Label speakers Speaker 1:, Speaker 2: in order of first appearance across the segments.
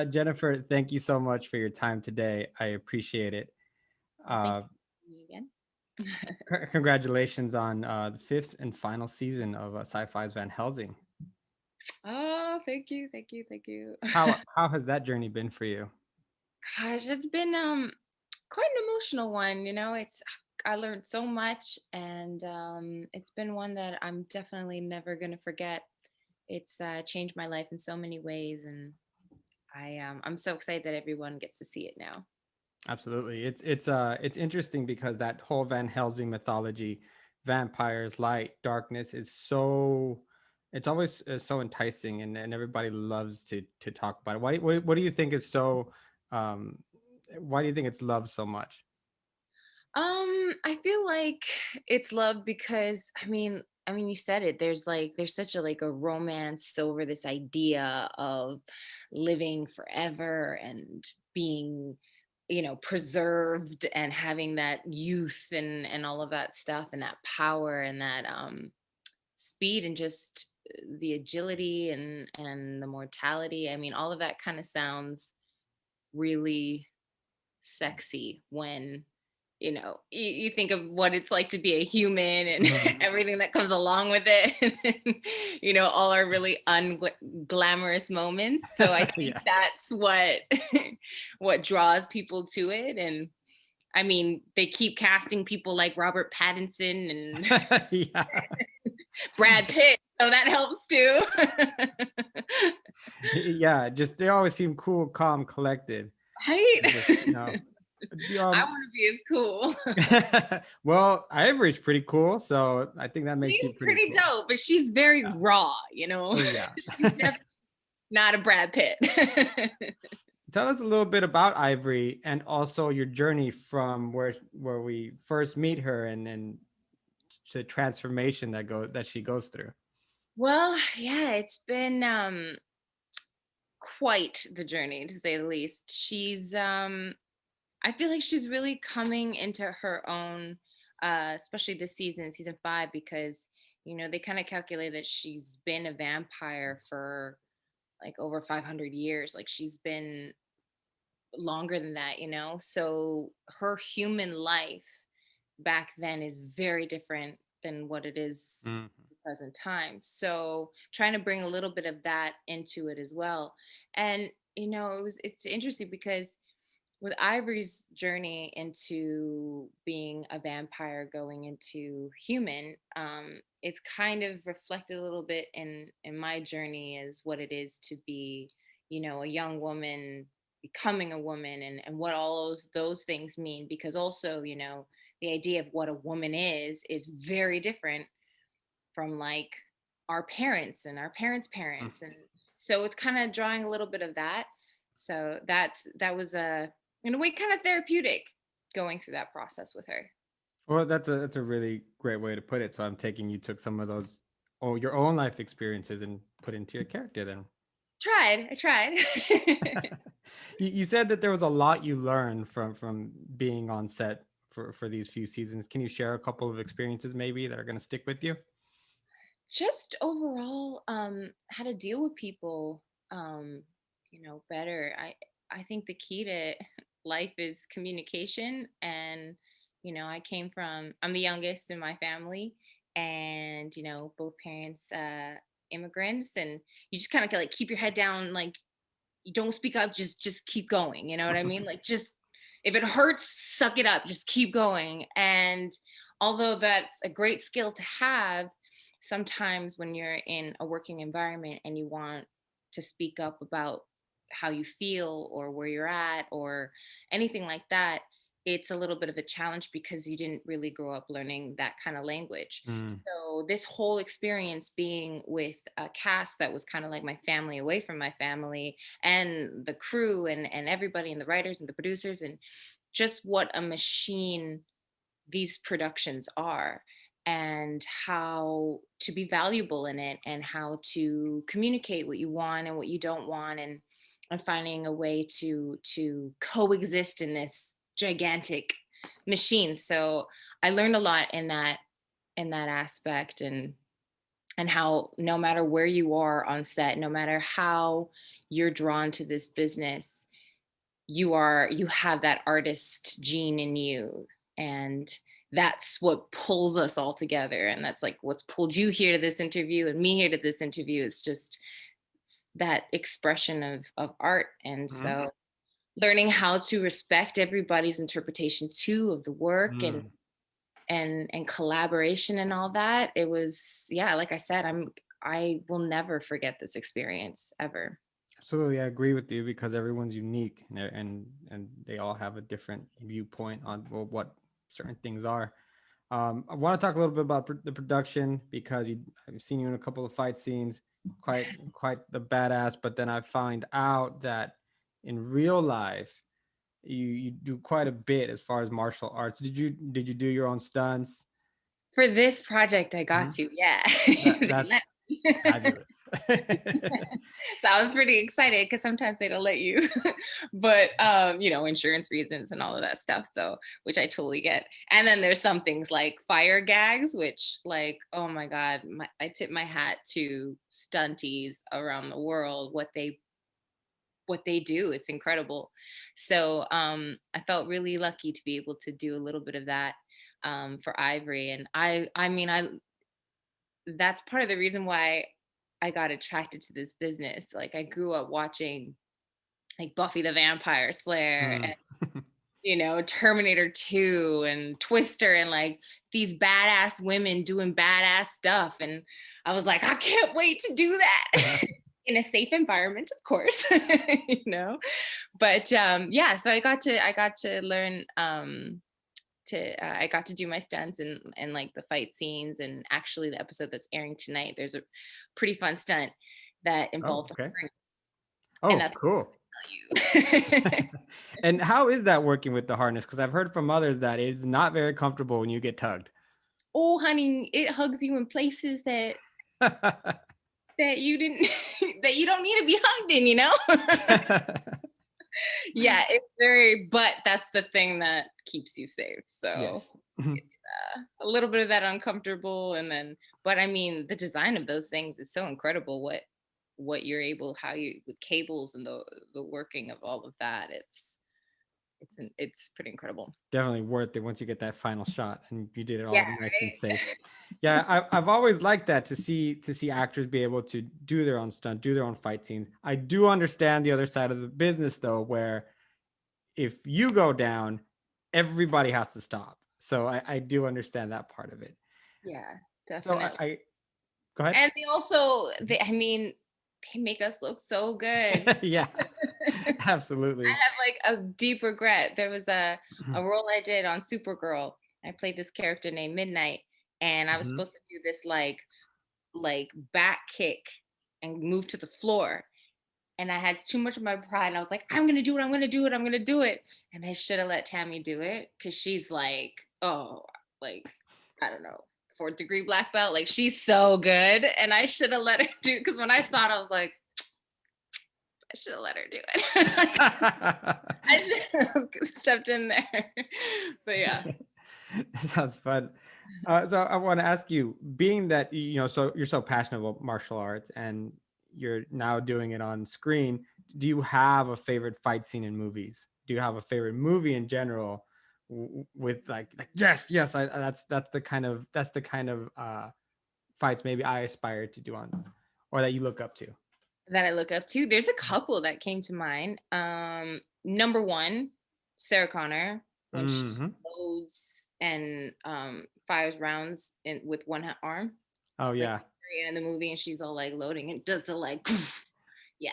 Speaker 1: Jennifer, thank you so much for your time today. I appreciate it.
Speaker 2: Well, thank
Speaker 1: Uh,
Speaker 2: you for me again.
Speaker 1: Congratulations on the fifth and final season of Sci-Fi's Van Helsing.
Speaker 2: Oh, thank you, thank you, thank you.
Speaker 1: How has that journey been for you?
Speaker 2: Gosh, it's been quite an emotional one. It's I learned so much, and it's been one that I'm definitely never gonna forget. It's changed my life in so many ways, and I'm so excited that everyone gets to see it now.
Speaker 1: Absolutely. It's interesting because that whole Van Helsing mythology, vampires, light, darkness is so it's always so enticing, and everybody loves to talk about it. What do you think is so um why do you think it's loved so much?
Speaker 2: I feel like it's love because I mean you said it. There's such a like a romance over this idea of living forever and being, preserved and having that youth and all of that stuff and that power and that speed and just the agility and the mortality. I mean, all of that kind of sounds really sexy when you think of what it's like to be a human and
Speaker 1: Mhm.
Speaker 2: everything that comes along with it and, all our really unglamorous moments. So I think
Speaker 1: Yeah.
Speaker 2: that's what what draws people to it. And I mean, they keep casting people like Robert Pattinson and
Speaker 1: Yeah.
Speaker 2: Brad Pitt, so that helps too.
Speaker 1: Yeah, just they always seem cool, calm, collected.
Speaker 2: Right.
Speaker 1: And just,
Speaker 2: I
Speaker 1: um
Speaker 2: want to be as cool.
Speaker 1: well, Ivory's pretty cool, so I think that makes
Speaker 2: She's
Speaker 1: you pretty
Speaker 2: pretty
Speaker 1: cool.
Speaker 2: dope, but she's very
Speaker 1: Yeah.
Speaker 2: raw,
Speaker 1: Oh yeah.
Speaker 2: she's definitely not a Brad Pitt.
Speaker 1: Tell us a little bit about Ivory and also your journey from where we first meet her and the transformation that she goes through.
Speaker 2: Well, yeah, it's been quite the journey to say the least. I feel like she's really coming into her own, especially this season, season 5, because they kind of calculate that she's been a vampire for like over 500 years. Like she's been longer than that, so her human life back then is very different than what it is
Speaker 1: Mhm.
Speaker 2: in the present time. So trying to bring a little bit of that into it as well. And it's interesting because with Ivory's journey into being a vampire going into human, it's kind of reflected a little bit in my journey as what it is to be, a young woman becoming a woman and what all those things mean, because also, the idea of what a woman is very different from like our parents and our parents' parents. And so it's kind of drawing a little bit of that. So that was a in a way kind of therapeutic going through that process with her.
Speaker 1: Well, that's a really great way to put it. So I'm taking you took some of those your own life experiences and put into your character then.
Speaker 2: I tried.
Speaker 1: You said that there was a lot you learned from being on set for these few seasons. Can you share a couple of experiences maybe that are going to stick with you?
Speaker 2: Just overall, how to deal with people, better. I think the key to life is communication. And I'm the youngest in my family, and both parents immigrants, and you just kind of like keep your head down, like you don't speak up, just keep going, you know what I mean? Like, just if it hurts, suck it up, just keep going. And although that's a great skill to have, sometimes when you're in a working environment and you want to speak up about how you feel or where you're at or anything like that, it's a little bit of a challenge because you didn't really grow up learning that kind of language.
Speaker 1: Mm.
Speaker 2: So this whole experience being with a cast that was kind of like my family away from my family, and the crew and everybody and the writers and the producers, and just what a machine these productions are, and how to be valuable in it, and how to communicate what you want and what you don't want, and finding a way to coexist in this gigantic machine. So I learned a lot in that aspect, and how no matter where you are on set, no matter how you're drawn to this business, you have that artist gene in you, and that's what pulls us all together, and that's like what's pulled you here to this interview and me here to this interview. It's just that expression of art. And
Speaker 1: Mhm.
Speaker 2: so learning how to respect everybody's interpretation too of the work,
Speaker 1: Mm.
Speaker 2: and collaboration and all that, it was, yeah, like I said, I will never forget this experience ever.
Speaker 1: Absolutely, I agree with you because everyone's unique and they all have a different viewpoint on what certain things are. I want to talk a little bit about the production because I've seen you in a couple of fight scenes, quite the badass. But then I find out that in real life, you do quite a bit as far as martial arts. Did you do your own stunts?
Speaker 2: For this project, I got
Speaker 1: Mhm.
Speaker 2: to, yeah. They
Speaker 1: That's
Speaker 2: let me.
Speaker 1: fabulous.
Speaker 2: So I was pretty excited because sometimes they don't let you, but insurance reasons and all of that stuff. So, which I totally get. And then there's some things like fire gags, which, like, oh my God, I tip my hat to stunties around the world. What they do, it's incredible. So I felt really lucky to be able to do a little bit of that for Ivory. And I mean, I that's part of the reason why I got attracted to this business. Like, I grew up watching like Buffy the Vampire Slayer
Speaker 1: Mm.
Speaker 2: and Terminator 2 and Twister, and like these badass women doing badass stuff, and I was like, I can't wait to do that in a safe environment, of course. you know but yeah, so I got to learn, I got to do my stunts and like the fight scenes. And actually, the episode that's airing tonight, there's a pretty fun stunt that
Speaker 1: Oh,
Speaker 2: involved a
Speaker 1: okay.
Speaker 2: harness, and
Speaker 1: Oh,
Speaker 2: that's
Speaker 1: cool.
Speaker 2: you.
Speaker 1: And how is that working with the harness? Because I've heard from others that it's not very comfortable when you get tugged.
Speaker 2: Oh honey, it hugs you in places that you didn't that you don't need to be hugged in. Yeah, it's very, but that's the thing that keeps you safe. So
Speaker 1: Yes.
Speaker 2: a little bit of that uncomfortable, and then, but I mean, the design of those things is so incredible. What you're able, how you, with cables and the working of all of that, it's pretty incredible.
Speaker 1: Definitely worth it once you get that final shot and you did it
Speaker 2: Yeah,
Speaker 1: all nice and
Speaker 2: right.
Speaker 1: safe. Yeah, I've always liked that to see actors be able to do their own stunt, do their own fight scenes. I do understand the other side of the business though, where if you go down, everybody has to stop. So I do understand that part of it.
Speaker 2: Yeah,
Speaker 1: So
Speaker 2: definitely.
Speaker 1: I go ahead.
Speaker 2: And they also, I mean, they make us look so good.
Speaker 1: Yeah, absolutely.
Speaker 2: I have like a deep regret. There was a role I did on Supergirl. I played this character named Midnight, and I was
Speaker 1: Mhm.
Speaker 2: supposed to do this like back kick and move to the floor. And I had too much of my pride, and I was like, I'm gonna do it, I'm gonna do it, I'm gonna do it. And I should have let Tammy do it, because she's like, oh, like, I don't know, fourth-degree black belt. Like, she's so good. And I should have let her do, because when I saw it, I was like, I should have let her do it. I should have stepped in there. But yeah.
Speaker 1: Sounds fun. So I want to ask you, being that so you're so passionate about martial arts and you're now doing it on screen, do you have a favorite fight scene in movies? Do you have a favorite movie in general with like yes, yes, that's the kind of fights maybe I aspire to do on or that you look up to.
Speaker 2: That I look up to. There's a couple that came to mind. Number one, Sarah Connor, when she
Speaker 1: Hmm.
Speaker 2: loads and fires rounds with one arm.
Speaker 1: Oh
Speaker 2: It's like
Speaker 1: yeah,
Speaker 2: very in the movie, and she's all like loading and does the like, yeah,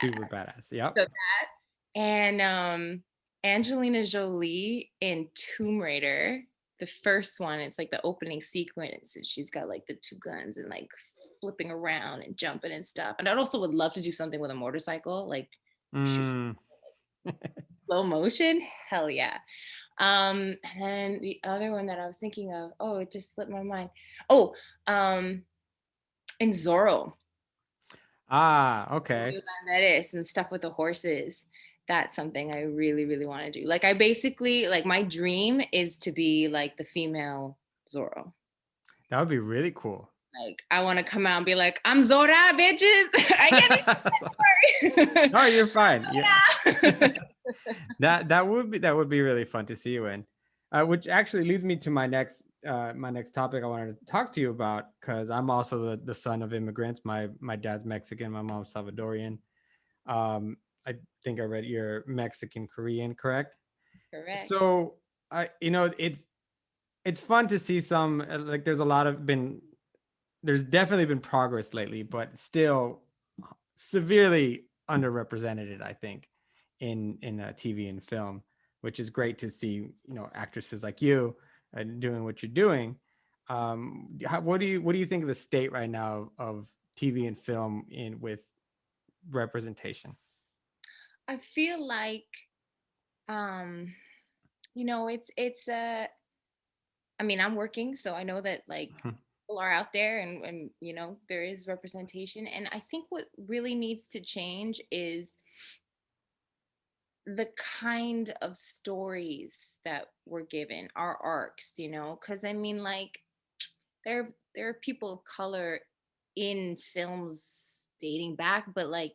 Speaker 1: super
Speaker 2: badass.
Speaker 1: badass. Yep.
Speaker 2: So that, and Angelina Jolie in Tomb Raider, the first one. It's like the opening sequence, and she's got like the two guns and like flipping around and jumping and stuff. And I also would love to do something with a motorcycle, like shoot
Speaker 1: Mm.
Speaker 2: slow motion. Hell yeah. And the other one that I was thinking of, oh, it just slipped my mind. Oh, in Zorro.
Speaker 1: Ah, okay.
Speaker 2: That is, and stuff with the horses. That's something I really, really want to do. Like, I basically, like, my dream is to be like the female Zorro.
Speaker 1: That would be really cool.
Speaker 2: Like, I want to come out and be like, I'm Zora, bitches. I get it.
Speaker 1: No, you're fine. Yeah.
Speaker 2: Zora.
Speaker 1: That would be really fun to see you in. Which actually leads me to my next topic I wanted to talk to you about, because I'm also the son of immigrants. My dad's Mexican, my mom's Salvadorian. I think I read you're Mexican Korean, correct?
Speaker 2: Correct.
Speaker 1: So I it's fun to see some like there's definitely been progress lately, but still severely underrepresented, I think, in TV and film, which is great to see. Actresses like you doing what you're doing. What do you think of the state right now of TV and film in with representation?
Speaker 2: I feel like, um, it's I mean, I'm working, so I know that like
Speaker 1: Mhm.
Speaker 2: people are out there, and there is representation. And I think what really needs to change is the kind of stories that we're given, our arcs, because I mean, like, there are people of color in films dating back, but like,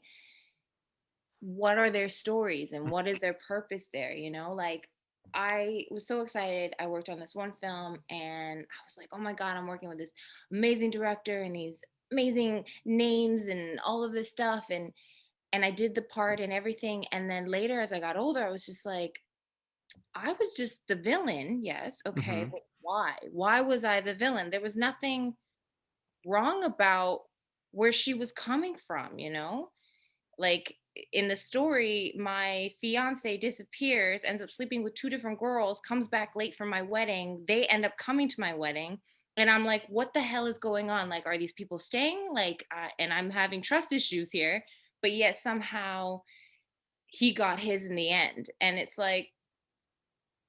Speaker 2: what are their stories and what is their purpose there, like, I was so excited. I worked on this one film and I was like, oh my god, I'm working with this amazing director and these amazing names and all of this stuff. And I did the part and everything. And then later, as I got older, I was just like, I was just the villain. Yes, okay,
Speaker 1: Mhm.
Speaker 2: but why was I the villain? There was nothing wrong about where she was coming from, like, in the story, my fiance disappears, ends up sleeping with two different girls, comes back late for my wedding. They end up coming to my wedding. And I'm like, what the hell is going on? Like, are these people staying? Like, and I'm having trust issues here. But yet somehow he got his in the end. And it's like,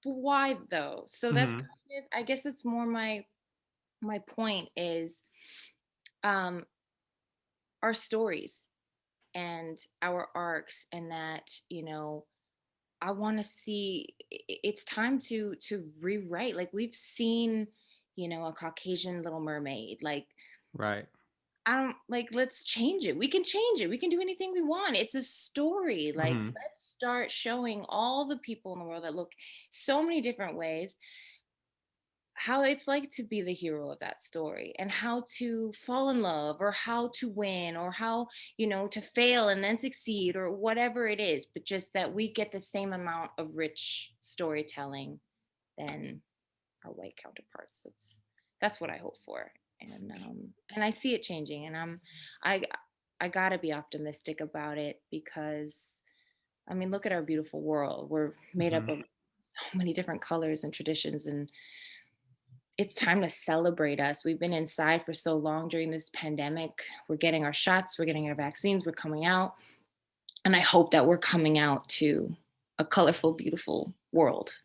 Speaker 2: why though? So that's
Speaker 1: Mhm.
Speaker 2: kind of, I guess it's more my point is, um our stories and our arcs, and that, I want to see, it's time to rewrite. Like, we've seen, a Caucasian Little Mermaid. Like,
Speaker 1: Right.
Speaker 2: I don't, like, let's change it. We can change it. We can do anything we want. It's a story. Like,
Speaker 1: Mhm.
Speaker 2: let's start showing all the people in the world that look so many different ways how it's like to be the hero of that story, and how to fall in love, or how to win, or how, to fail and then succeed, or whatever it is, but just that we get the same amount of rich storytelling than our white counterparts. That's what I hope for. And I see it changing, and I I got to be optimistic about it, because I mean, look at our beautiful world. We're made up
Speaker 1: Mhm.
Speaker 2: of so many different colors and traditions, and it's time to celebrate us. We've been inside for so long during this pandemic. We're getting our shots, we're getting our vaccines, we're coming out. And I hope that we're coming out to a colorful, beautiful world.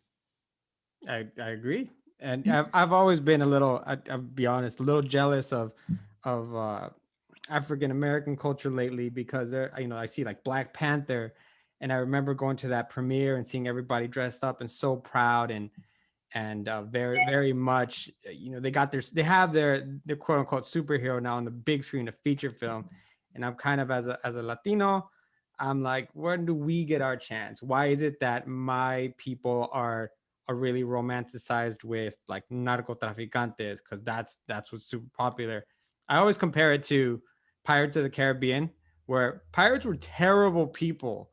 Speaker 1: I agree, and I've always been I'll be honest, a little jealous of African American culture lately, because I see like Black Panther, and I remember going to that premiere and seeing everybody dressed up and so proud, and very very much, they have their quote unquote superhero now on the big screen, a feature film. And I'm kind of, as a Latino, I'm like, when do we get our chance? Why is it that my people are really romanticized with like narcotraficantes, because that's what's super popular. I always compare it to Pirates of the Caribbean, where pirates were terrible people,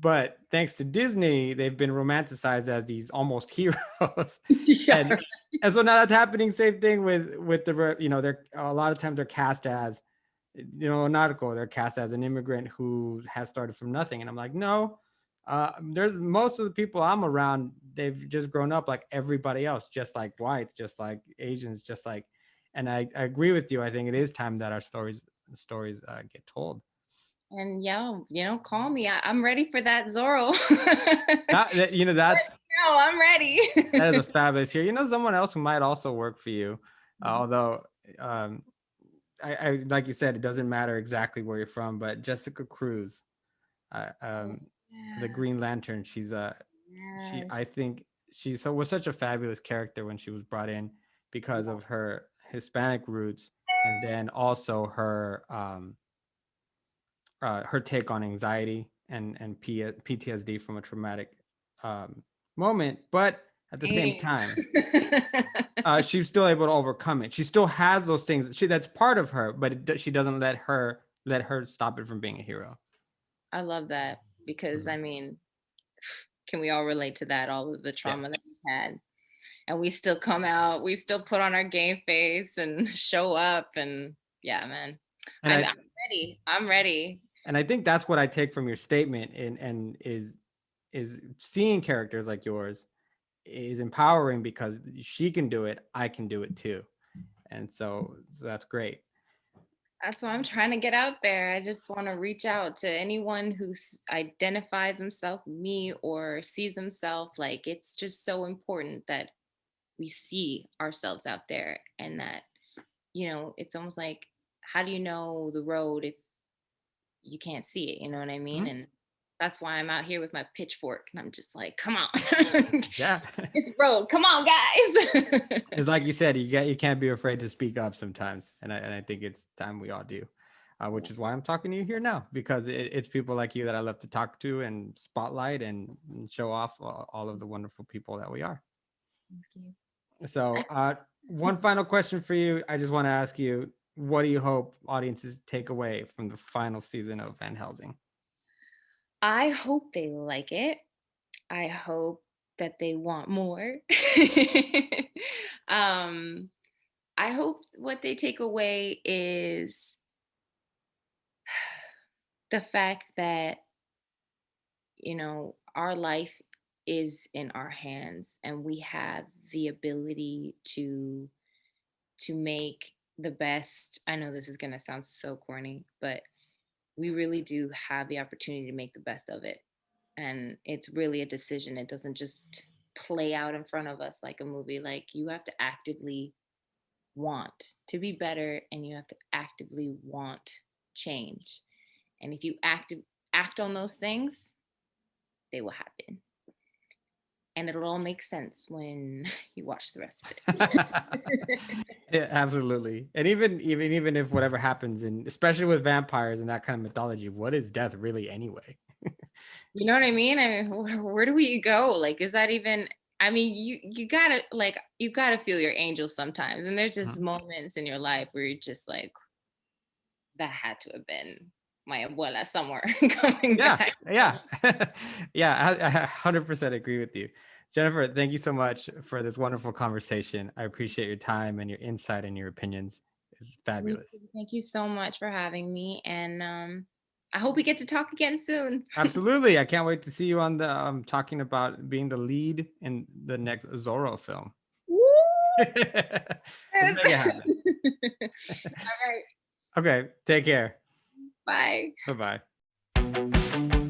Speaker 1: but thanks to Disney, they've been romanticized as these almost heroes.
Speaker 2: Yeah.
Speaker 1: and and so now that's happening. Same thing with they're a lot of times they're cast as, nautical. They're cast as an immigrant who has started from nothing, and I'm like, no. There's most of the people I'm around. They've just grown up like everybody else, just like whites, just like Asians, just like. And I agree with you. I think it is time that our stories get told.
Speaker 2: And yeah, call me. I'm ready for that Zorro.
Speaker 1: That's
Speaker 2: No, I'm ready.
Speaker 1: that is a fabulous here. Someone else who might also work for you, although um, I like you said, it doesn't matter exactly where you're from, but Jessica Cruz, uh,
Speaker 2: Oh,
Speaker 1: um, the
Speaker 2: yeah.
Speaker 1: Green Lantern. She
Speaker 2: Yes.
Speaker 1: I think was such a fabulous character when she was brought in because of her Hispanic roots. and then also her take on anxiety and PTSD from a traumatic um, moment, but at the same
Speaker 2: Dang.
Speaker 1: time, she's still able to overcome it. She still has those things. That's part of her, but she doesn't let her stop it from being a hero.
Speaker 2: I love that because
Speaker 1: Mhm.
Speaker 2: I mean, can we all relate to that? All of the
Speaker 1: Yes,
Speaker 2: trauma that we had, and we still come out, we still put on our game face and show up, and yeah, man,
Speaker 1: and
Speaker 2: I'm,
Speaker 1: I
Speaker 2: I'm ready. I'm ready.
Speaker 1: and I think that's what I take from your statement, and is seeing characters like yours is empowering because she can do it, I can do it too, and so that's great.
Speaker 2: That's why I'm trying to get out there. I just want to reach out to anyone who identifies himself, me, or sees himself. Like, it's just so important that we see ourselves out there, and that, it's almost like, how do you know the road if you can't see it? You know what I mean?
Speaker 1: Mhm.
Speaker 2: And that's why I'm out here with my pitchfork and I'm just like, come on.
Speaker 1: Yeah.
Speaker 2: It's road. Come on, guys.
Speaker 1: It's like you said, you can't be afraid to speak up sometimes, and I think it's time we all do, which is why I'm talking to you here now, because it's people like you that I love to talk to and spotlight and show off all of the wonderful people that we are.
Speaker 2: Thank you.
Speaker 1: So, one final question for you. I just want to ask you, what do you hope audiences take away from the final season of Van Helsing?
Speaker 2: I hope they like it. I hope that they want more. um, I hope what they take away is the fact that, our life is in our hands and we have the ability to make the best. I know this is going to sound so corny, but we really do have the opportunity to make the best of it. And it's really a decision. It doesn't just play out in front of us like a movie. Like, you have to actively want to be better and you have to actively want change. And if you act on those things, they will happen. And it'll all make sense when you watch the rest of it.
Speaker 1: Yeah, absolutely. And even if whatever happens, and especially with vampires and that kind of mythology, what is death really anyway?
Speaker 2: You know what I mean? I mean, where do we go? Like, is that even? I mean, you gotta feel your angels sometimes, and there's just
Speaker 1: Mhm.
Speaker 2: moments in your life where you're just like, that had to have been my abuela somewhere coming
Speaker 1: Yeah,
Speaker 2: back.
Speaker 1: yeah, yeah. I 100% agree with you, Jennifer. Thank you so much for this wonderful conversation. I appreciate your time and your insight and your opinions. It's
Speaker 2: Me
Speaker 1: fabulous.
Speaker 2: too. Thank you so much for having me, and I hope we get to talk again soon.
Speaker 1: Absolutely. I can't wait to see you on the talking about being the lead in the next Zorro film.
Speaker 2: Woo!
Speaker 1: Let's
Speaker 2: Yes.
Speaker 1: make it happen.
Speaker 2: All right.
Speaker 1: Okay. Take care.
Speaker 2: Bye.
Speaker 1: Bye bye.